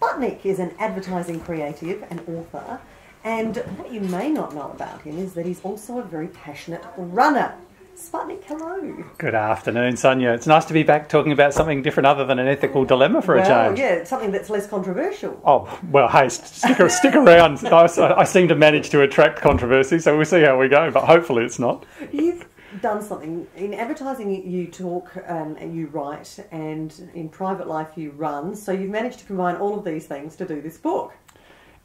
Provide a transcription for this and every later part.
Sputnik is an advertising creative and author, and what you may not know about him is that he's also a very passionate runner. Sputnik, hello. Good afternoon, Sonya. It's nice to be back talking about something different other than an ethical dilemma for a change. Yeah, something that's less controversial. Oh, well, hey, stick around. I seem to manage to attract controversy, so we'll see how we go, but hopefully it's not. You've done something. In advertising, you talk and you write, and in private life, you run. So you've managed to combine all of these things to do this book.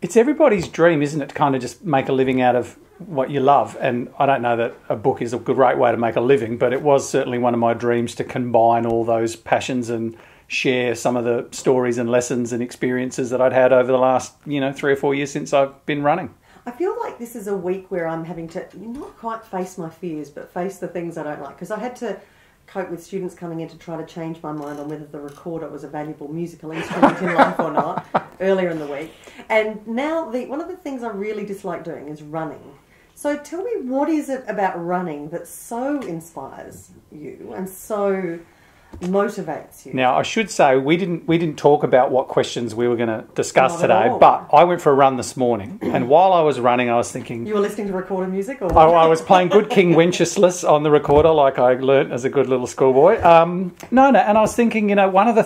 It's everybody's dream, isn't it, to kind of just make a living out of what you love. And I don't know that a book is a great way to make a living, but it was certainly one of my dreams to combine all those passions and share some of the stories and lessons and experiences that I'd had over the last, 3 or 4 years since I've been running. I feel like this is a week where I'm having to not quite face my fears, but face the things I don't like. Because I had to cope with students coming in to try to change my mind on whether the recorder was a valuable musical instrument in life or not earlier in the week. And now one of the things I really dislike doing is running. So tell me, what is it about running that so inspires you and so motivates you? Now, I should say we didn't talk about what questions we were going to discuss Not today, but I went for a run this morning, and while I was running, I was thinking... You were listening to recorded music? Or I was playing Good King Wenceslas on the recorder, like I learnt as a good little schoolboy. No, and I was thinking, one of the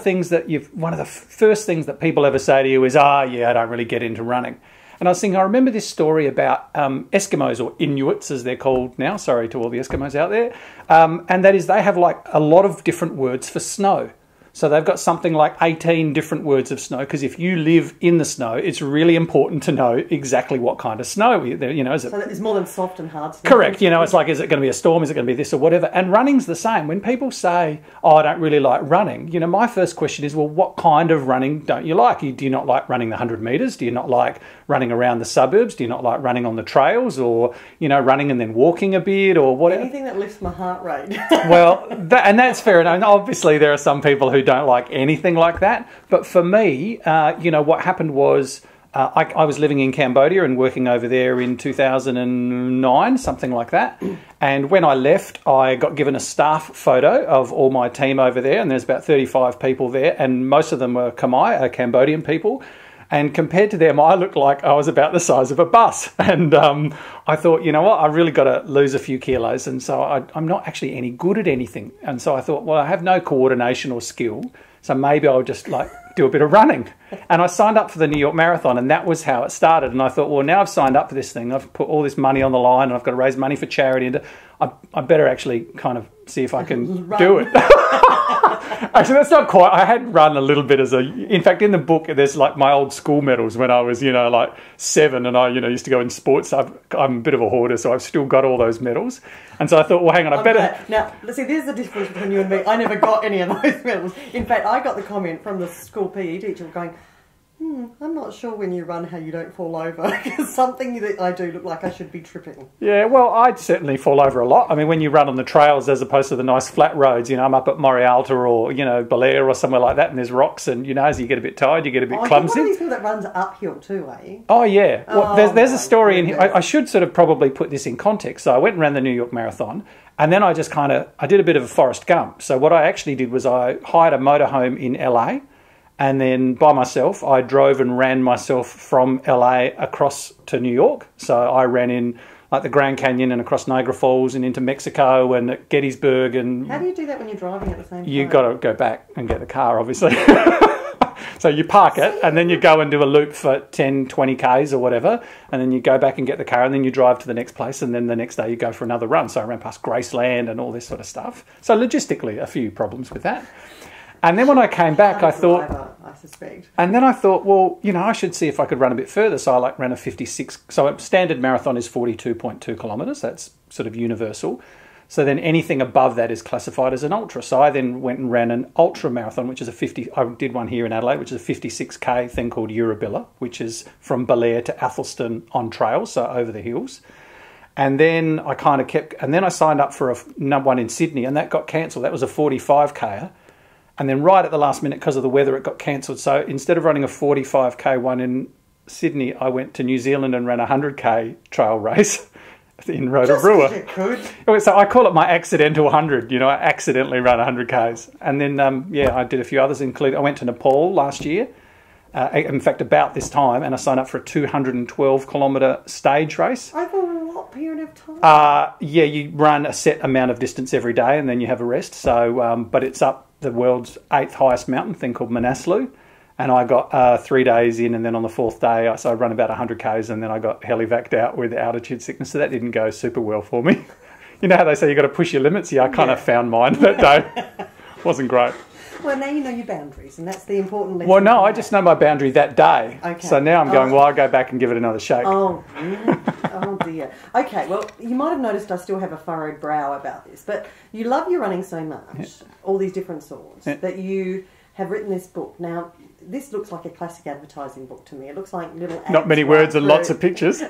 first things that people ever say to you is, I don't really get into running. And I was thinking, I remember this story about Eskimos, or Inuits as they're called now, sorry to all the Eskimos out there, and that is they have like a lot of different words for snow. So they've got something like 18 different words of snow, because if you live in the snow, it's really important to know exactly what kind of snow, is it? So it's more than soft and hard snow. Correct. It's like, is it going to be a storm? Is it going to be this or whatever? And running's the same. When people say, I don't really like running, my first question is, well, what kind of running don't you like? Do you not like running the 100 metres? Do you not like running around the suburbs? Do you not like running on the trails, or, running and then walking a bit, or whatever? Anything that lifts my heart rate. Well, that's fair enough. Obviously, there are some people who don't like anything like that. But for me, what happened was I was living in Cambodia and working over there in 2009, something like that. And when I left, I got given a staff photo of all my team over there, and there's about 35 people there, and most of them were Khmer, Cambodian people. And compared to them, I looked like I was about the size of a bus. And I thought, I really got to lose a few kilos. And so I'm not actually any good at anything. And so I thought, well, I have no coordination or skill, so maybe I'll just do a bit of running. And I signed up for the New York Marathon, and that was how it started. And I thought, well, now I've signed up for this thing. I've put all this money on the line, and I've got to raise money for charity. And I better actually kind of see if I can do it. Actually, that's not quite. I had run a little bit in fact, in the book, there's like my old school medals when I was, 7, and I, used to go in sports. I'm a bit of a hoarder, so I've still got all those medals. And so I thought, well, hang on, I better... Now, see, there's the difference between you and me. I never got any of those medals. In fact, I got the comment from the school PE teacher going, I'm not sure when you run how you don't fall over, because something that I do look like I should be tripping. Yeah, well, I'd certainly fall over a lot. I mean, when you run on the trails as opposed to the nice flat roads, I'm up at Morialta or, Belair or somewhere like that, and there's rocks, and, as you get a bit tired, you get a bit clumsy. You're one of these people that runs uphill too, eh? Oh, yeah. Well, there's a story in here. I should sort of probably put this in context. So I went and ran the New York Marathon, and then I just I did a bit of a Forrest Gump. So what I actually did was I hired a motorhome in LA, and then by myself, I drove and ran myself from LA across to New York. So I ran in like the Grand Canyon and across Niagara Falls and into Mexico and at Gettysburg. And how do you do that when you're driving at the same time? You've got to go back and get the car, obviously. So you park it, and then you go and do a loop for 10, 20 Ks or whatever, and then you go back and get the car, and then you drive to the next place, and then the next day you go for another run. So I ran past Graceland and all this sort of stuff. So logistically, a few problems with that. And then when I came back, I thought... I suspect. And then I thought, well, I should see if I could run a bit further. So I ran a 56... So a standard marathon is 42.2 kilometres. That's sort of universal. So then anything above that is classified as an ultra. So I then went and ran an ultra marathon, which is I did one here in Adelaide, which is a 56K thing called Eurobilla, which is from Belair to Athelston on trail, so over the hills. And then I kind of and then I signed up for one in Sydney, and that got cancelled. That was a 45K. And then right at the last minute, because of the weather, it got cancelled. So instead of running a 45K one in Sydney, I went to New Zealand and ran a 100K trail race in Rotorua. So I call it my accidental 100. I accidentally ran 100Ks. And then, I did a few others, including I went to Nepal last year. in fact, about this time, and I signed up for a 212-kilometre stage race. Over what period of time? Yeah, you run a set amount of distance every day, and then you have a rest. So, but it's up the world's 8th highest mountain, thing called Manaslu. And I got 3 days in, and then on the 4th day, so I run about 100 Ks, and then I got helivaced out with altitude sickness. So that didn't go super well for me. You know how they say you've got to push your limits? Yeah, I kind of found mine that day. Wasn't great. Well, now you know your boundaries, and that's the important lesson. Well, no, I just know my boundary that day. Okay. So now I'm going, well, I'll go back and give it another shake. Oh, really? Oh, dear. Okay, well, you might have noticed I still have a furrowed brow about this, but you love your running so much, all these different sorts, that you have written this book. Now, this looks like a classic advertising book to me. It looks like little ads. Not many words and lots of pictures.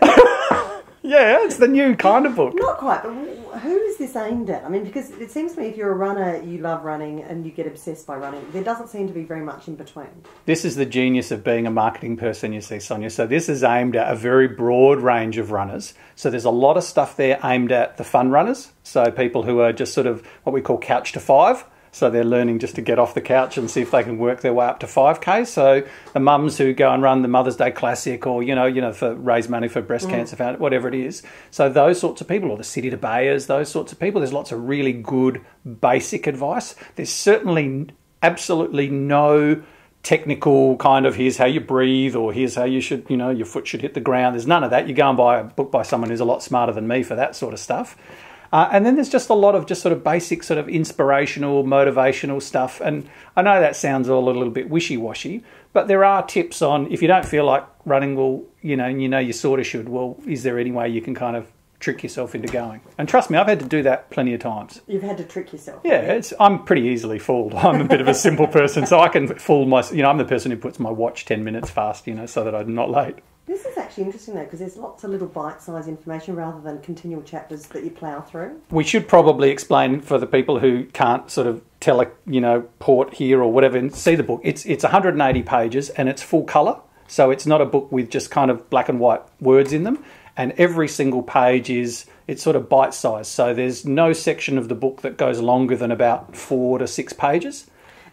Yeah, it's the new kind of book. Not quite, but who is this aimed at? I mean, because it seems to me if you're a runner, you love running and you get obsessed by running. There doesn't seem to be very much in between. This is the genius of being a marketing person, you see, Sonia. So this is aimed at a very broad range of runners. So there's a lot of stuff there aimed at the fun runners. So people who are just sort of what we call couch to 5. So they're learning just to get off the couch and see if they can work their way up to 5K. So the mums who go and run the Mother's Day Classic, or you know, for raise money for breast cancer, whatever it is. So those sorts of people, or the City to Bayers, those sorts of people. There's lots of really good basic advice. There's certainly absolutely no technical kind of here's how you breathe, or here's how you should, your foot should hit the ground. There's none of that. You go and buy a book by someone who's a lot smarter than me for that sort of stuff. And then there's just a lot of just sort of basic sort of inspirational, motivational stuff. And I know that sounds all a little bit wishy-washy, but there are tips on if you don't feel like running, well, and you sort of should, well, is there any way you can kind of trick yourself into going? And trust me, I've had to do that plenty of times. You've had to trick yourself. Yeah, I'm pretty easily fooled. I'm a bit of a simple person, so I can fool myself. I'm the person who puts my watch 10 minutes fast, so that I'm not late. This is actually interesting though, because there's lots of little bite-sized information rather than continual chapters that you plough through. We should probably explain for the people who can't sort of tell a port here or whatever and see the book. It's 180 pages and it's full colour, so it's not a book with just kind of black and white words in them. And every single page it's sort of bite-sized, so there's no section of the book that goes longer than about 4 to 6 pages.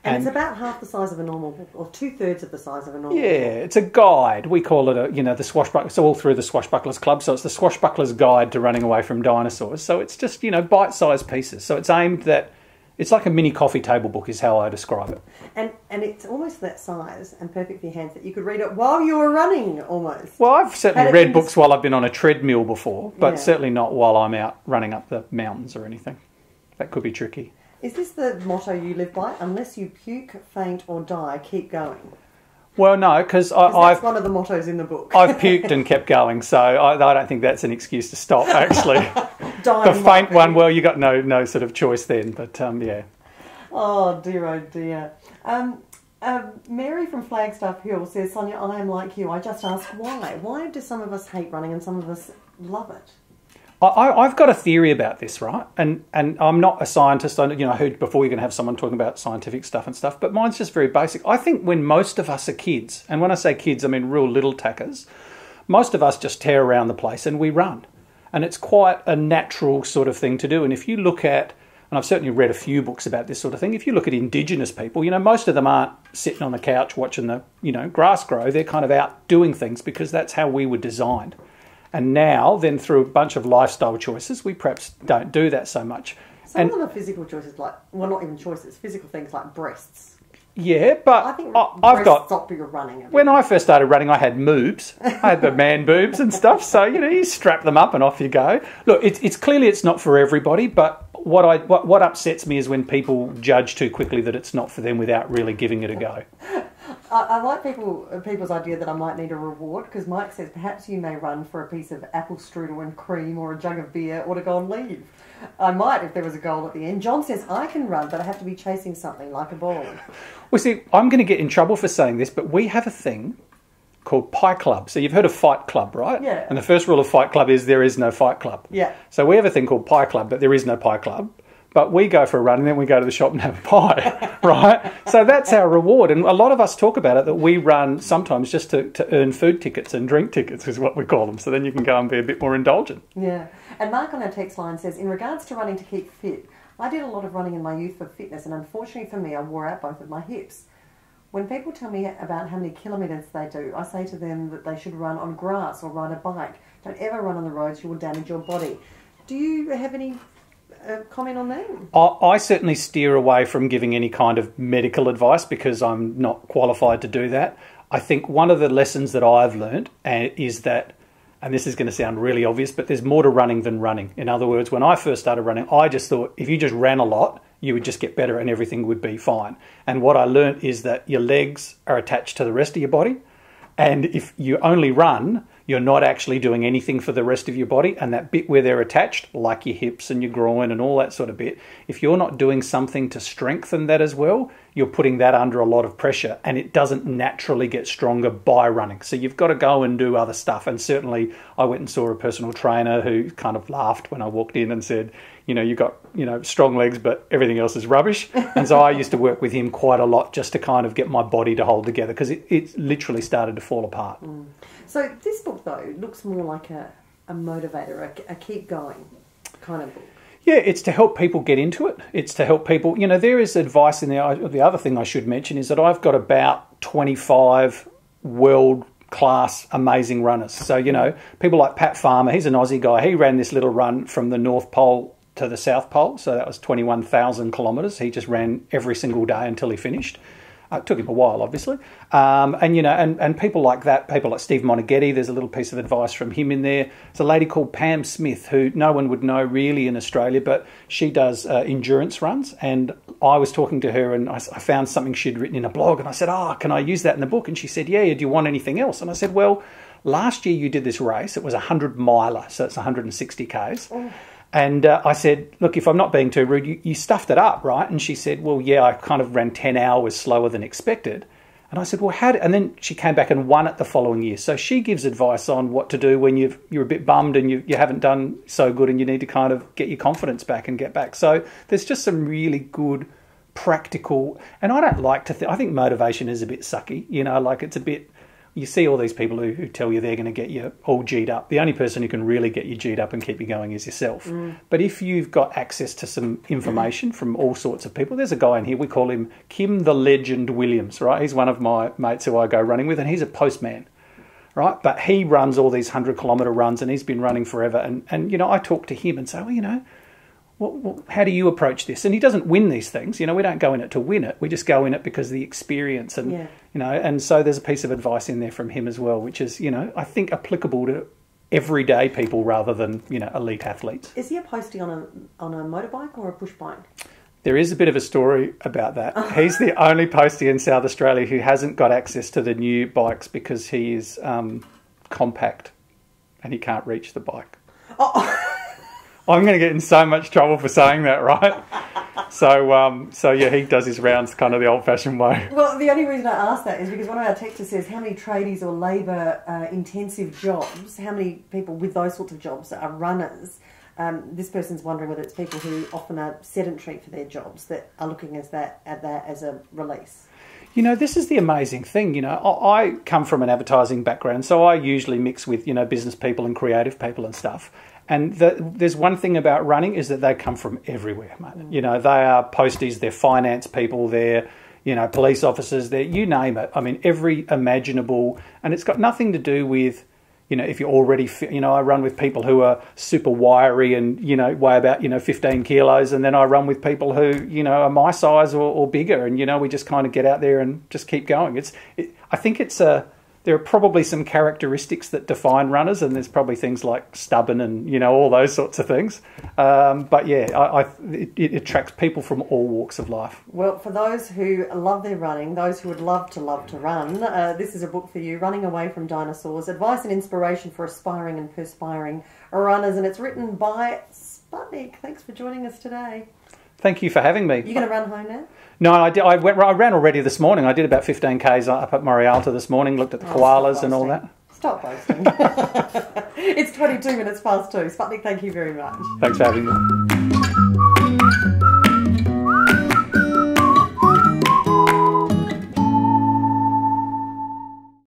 And it's about half the size of a normal book, or 2/3 of the size of a normal book. Yeah, it's a guide. We call it the Swashbucklers. It's all through the Swashbucklers Club, so it's the Swashbucklers Guide to Running Away from Dinosaurs. So it's just, bite-sized pieces. So it's aimed at, it's like a mini coffee table book is how I describe it. And it's almost that size and perfect for your hands that you could read it while you were running, almost. Well, I've certainly read books while I've been on a treadmill before, but certainly not while I'm out running up the mountains or anything. That could be tricky. Is this the motto you live by? Unless you puke, faint or die, keep going. Well, no, because that's one of the mottos in the book. I've puked and kept going, so I don't think that's an excuse to stop, actually. The faint one, well, you got no sort of choice then, but yeah. Oh, dear. Mary from Flagstaff Hill says, Sonia, I am like you. I just ask why. Why do some of us hate running and some of us love it? I've got a theory about this, right? And I'm not a scientist. I heard before you're going to have someone talking about scientific stuff and stuff, but mine's just very basic. I think when most of us are kids, and when I say kids, I mean real little tackers, most of us just tear around the place and we run. And it's quite a natural sort of thing to do. And if you look at, and I've certainly read a few books about this sort of thing, if you look at Indigenous people, most of them aren't sitting on the couch watching the, grass grow. They're kind of out doing things because that's how we were designed. And now, then through a bunch of lifestyle choices, we perhaps don't do that so much. Some of them are physical choices, not even choices, physical things like breasts. Yeah, but I think breasts stop you running. When I first started running, I had moobs. I had the man boobs and stuff. So, you strap them up and off you go. Look, it's clearly it's not for everybody, but what upsets me is when people judge too quickly that it's not for them without really giving it a go. I like people's idea that I might need a reward, because Mike says perhaps you may run for a piece of apple strudel and cream or a jug of beer or to go and leave. I might if there was a goal at the end. John says I can run, but I have to be chasing something like a ball. Well, see, I'm going to get in trouble for saying this, but we have a thing called Pie Club. So you've heard of Fight Club, right? Yeah. And the first rule of Fight Club is there is no Fight Club. Yeah. So we have a thing called Pie Club, but there is no Pie Club. But we go for a run and then we go to the shop and have a pie, right? So that's our reward. And a lot of us talk about it, that we run sometimes just to earn food tickets and drink tickets is what we call them. So then you can go and be a bit more indulgent. Yeah. And Mark on our text line says, in regards to running to keep fit, I did a lot of running in my youth for fitness, and unfortunately for me, I wore out both of my hips. when people tell me about how many kilometres they do, I say to them that they should run on grass or ride a bike. Don't ever run on the roads, you will damage your body. Do you have any comment on that? I certainly steer away from giving any kind of medical advice because I'm not qualified to do that. I think one of the lessons that I've learned is that, and this is going to sound really obvious, but there's more to running than running. In other words, when I first started running, I just thought if you just ran a lot, you would just get better and everything would be fine. And what I learned is that your legs are attached to the rest of your body. And if you only run, you're not actually doing anything for the rest of your body. And that bit where they're attached, like your hips and your groin and all that sort of bit, if you're not doing something to strengthen that as well, you're putting that under a lot of pressure and it doesn't naturally get stronger by running. So you've got to go and do other stuff. And certainly I went and saw a personal trainer who kind of laughed when I walked in and said, you've got, strong legs, but everything else is rubbish. And so I used to work with him quite a lot just to kind of get my body to hold together because it literally started to fall apart. So this book, though, looks more like a motivator, a keep going kind of book. Yeah, it's to help people get into it. It's to help people, there is advice in there. The other thing I should mention is that I've got about 25 world-class amazing runners. So, people like Pat Farmer, he's an Aussie guy. He ran this little run from the North Pole to the South Pole. So that was 21,000 kilometres. He just ran every single day until he finished. It took him a while, obviously. And people like that, people like Steve Monaghetti, there's a little piece of advice from him in there. There's a lady called Pam Smith, who no one would know really in Australia, but she does endurance runs. And I was talking to her and I found something she'd written in a blog and I said, can I use that in the book? And she said, yeah, do you want anything else? And I said, well, last year you did this race. It was a 100-miler, so it's 160 Ks. Oh. And I said, look, if I'm not being too rude, you stuffed it up, right? And she said, well, yeah, I kind of ran 10 hours slower than expected. And I said, well, and then she came back and won it the following year. So she gives advice on what to do when you're a bit bummed and you haven't done so good and you need to kind of get your confidence back and get back. So there's just some really good practical, and I don't like to I think motivation is a bit sucky, like it's a bit, you see all these people who tell you they're going to get you all G'd up. The only person who can really get you G'd up and keep you going is yourself. But if you've got access to some information from all sorts of people, there's a guy in here, we call him Kim the Legend Williams, right? He's one of my mates who I go running with, and he's a postman, right? But he runs all these 100-kilometre runs, and he's been running forever. And I talk to him and say, how do you approach this? And he doesn't win these things. We don't go in it to win it. We just go in it because of the experience. And, and so there's a piece of advice in there from him as well, which is, I think applicable to everyday people rather than, elite athletes. Is he a postie on a motorbike or a push bike? There is a bit of a story about that. He's the only postie in South Australia who hasn't got access to the new bikes because he is compact and he can't reach the bike. Oh. I'm going to get in so much trouble for saying that, right? So yeah, he does his rounds kind of the old-fashioned way. Well, the only reason I ask that is because one of our texters says how many tradies or labour-intensive jobs, how many people with those sorts of jobs are runners. This person's wondering whether it's people who often are sedentary for their jobs that are looking at that as a release. This is the amazing thing. I come from an advertising background, so I usually mix with, business people and creative people and stuff. And there's one thing about running is that they come from everywhere, mate. They are posties, they're finance people, they're, police officers, they're, you name it. I mean, every imaginable, and it's got nothing to do with, if you're already fit. I run with people who are super wiry and, weigh about, 15 kilos. And then I run with people who, are my size or bigger. And, we just kind of get out there and just keep going. I think there are probably some characteristics that define runners, and there's probably things like stubborn and, all those sorts of things. But yeah, it attracts people from all walks of life. Well, for those who love their running, those who would love to run, this is a book for you, Running Away from Dinosaurs, Advice and Inspiration for Aspiring and Perspiring Runners, and it's written by Sputnik. Thanks for joining us today. Thank you for having me. You going to run home now? No, I ran already this morning. I did about 15 Ks up at Morialta this morning, looked at the koalas and all that. Stop boasting. It's 22 minutes past 2. Sputnik, thank you very much. Thanks for having me.